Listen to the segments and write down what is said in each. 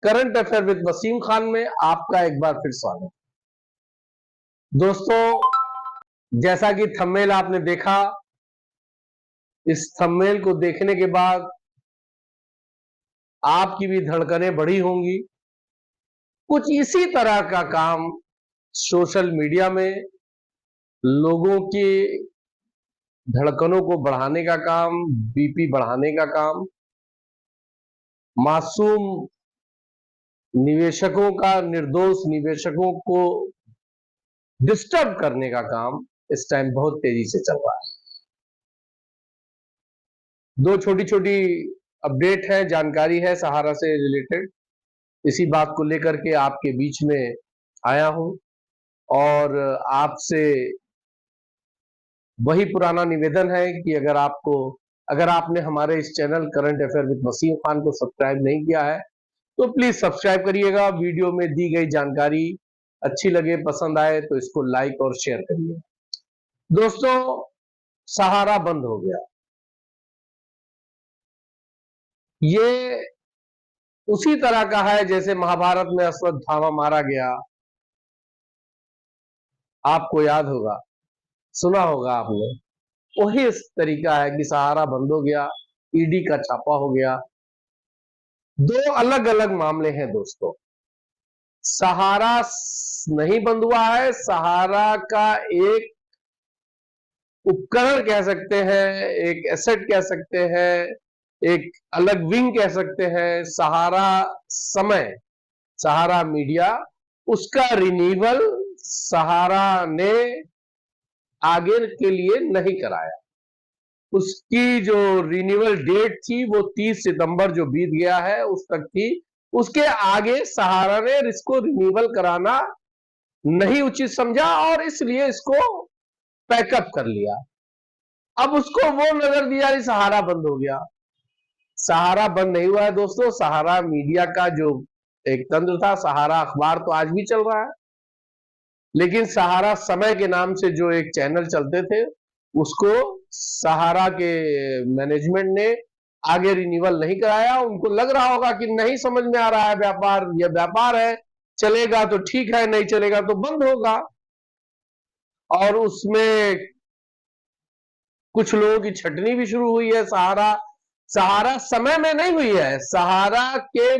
Current affair with Wasim Khan में आपका एक बार फिर स्वागत। दोस्तों, जैसा कि थंबनेल आपने देखा, इस थंबनेल को देखने के बाद आपकी भी धड़कनें बढ़ी होंगी। कुछ इसी तरह का काम सोशल मीडिया में लोगों की धड़कनों को बढ़ाने का काम, बीपी बढ़ाने का काम, मासूम निवेशकों का, निर्दोष निवेशकों को डिस्टर्ब करने का काम इस टाइम बहुत तेजी से चल रहा है। दो छोटी छोटी अपडेट है, जानकारी है सहारा से रिलेटेड, इसी बात को लेकर के आपके बीच में आया हूं और आपसे वही पुराना निवेदन है कि अगर आपने हमारे इस channel current affair with Wasim Khan को सब्सक्राइब नहीं किया है तो प्लीज सब्सक्राइब करिएगा। वीडियो में दी गई जानकारी अच्छी लगे, पसंद आए तो इसको लाइक और शेयर करिए। दोस्तों, सहारा बंद हो गया। ये उसी तरह का है जैसे महाभारत में अश्वत्थामा मारा गया। आपको याद होगा, सुना होगा आपने। वही इस तरीका है कि सहारा बंद हो गया, ईडी का छापा हो गया। दो अलग अलग मामले हैं दोस्तों। सहारा नहीं बंद हुआ है, सहारा का एक उपकरण कह सकते हैं, एक एसेट कह सकते हैं, एक अलग विंग कह सकते हैं, सहारा समय, सहारा मीडिया, उसका रिन्यूअल सहारा ने आगे के लिए नहीं कराया। उसकी जो रिन्यूअल डेट थी वो 30 सितंबर जो बीत गया है उस तक थी। उसके आगे सहारा ने इसको रिन्यूअल कराना नहीं उचित समझा और इसलिए इसको पैकअप कर लिया। अब उसको वो नजर दिया कि सहारा बंद हो गया। सहारा बंद नहीं हुआ है दोस्तों। सहारा मीडिया का जो एक तंत्र था, सहारा अखबार तो आज भी चल रहा है, लेकिन सहारा समय के नाम से जो एक चैनल चलते थे उसको सहारा के मैनेजमेंट ने आगे रिन्यूअल नहीं कराया। उनको लग रहा होगा कि नहीं समझ में आ रहा है व्यापार, यह व्यापार है, चलेगा तो ठीक है, नहीं चलेगा तो बंद होगा। और उसमें कुछ लोगों की छटनी भी शुरू हुई है। सहारा समय में नहीं हुई है, सहारा के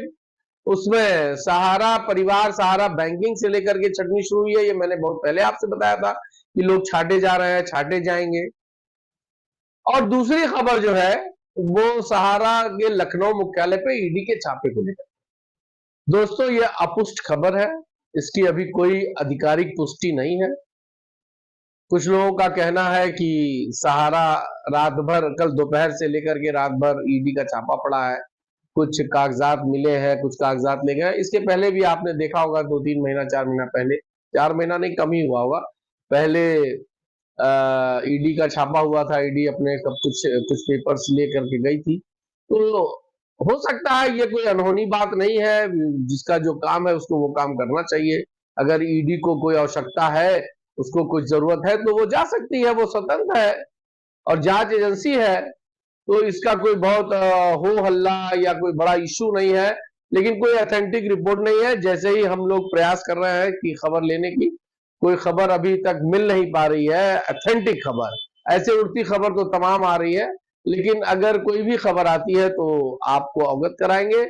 उसमें सहारा परिवार, सहारा बैंकिंग से लेकर के छटनी शुरू हुई है। ये मैंने बहुत पहले आपसे बताया था कि लोग छाटे जा रहे हैं, छाटे जाएंगे। और दूसरी खबर जो है वो सहारा के लखनऊ मुख्यालय पे ईडी के छापे को लेकर। दोस्तों, ये अपुष्ट खबर है, इसकी अभी कोई आधिकारिक पुष्टि नहीं है। कुछ लोगों का कहना है कि सहारा रात भर, कल दोपहर से लेकर के रात भर ईडी का छापा पड़ा है, कुछ कागजात मिले हैं, कुछ कागजात ले गए। इसके पहले भी आपने देखा होगा 2-3 महीना, 4 महीना पहले, 4 महीना नहीं कम ही हुआ होगा, पहले ईडी का छापा हुआ था। ईडी अपने कुछ पेपर्स ले करके गई थी। तो हो सकता है ये कोई अनहोनी बात नहीं है, जिसका जो काम है उसको वो काम करना चाहिए। अगर ईडी को कोई आवश्यकता है, उसको कुछ जरूरत है तो वो जा सकती है, वो स्वतंत्र है और जांच एजेंसी है, तो इसका कोई बहुत हो हल्ला या कोई बड़ा इश्यू नहीं है। लेकिन कोई ऑथेंटिक रिपोर्ट नहीं है। जैसे ही हम लोग प्रयास कर रहे हैं कि खबर लेने की, कोई खबर अभी तक मिल नहीं पा रही है, ऑथेंटिक खबर। ऐसे उड़ती खबर तो तमाम आ रही है, लेकिन अगर कोई भी खबर आती है तो आपको अवगत कराएंगे।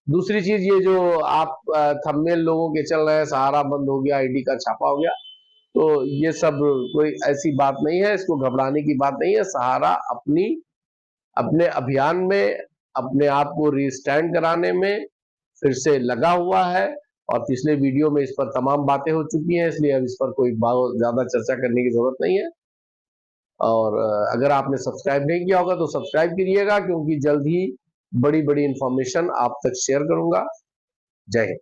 दूसरी चीज, ये जो आप थंबनेल लोगों के चल रहे हैं, सहारा बंद हो गया, ईडी का छापा हो गया, तो ये सब कोई ऐसी बात नहीं है, इसको घबराने की बात नहीं है। सहारा अपने अभियान में, अपने आप को रिस्टैंड कराने में फिर से लगा हुआ है और पिछले वीडियो में इस पर तमाम बातें हो चुकी हैं, इसलिए अब इस पर कोई बहुत ज्यादा चर्चा करने की जरूरत नहीं है। और अगर आपने सब्सक्राइब नहीं किया होगा तो सब्सक्राइब करिएगा, क्योंकि जल्द ही बड़ी बड़ी इंफॉर्मेशन आप तक शेयर करूंगा। जय हिंद।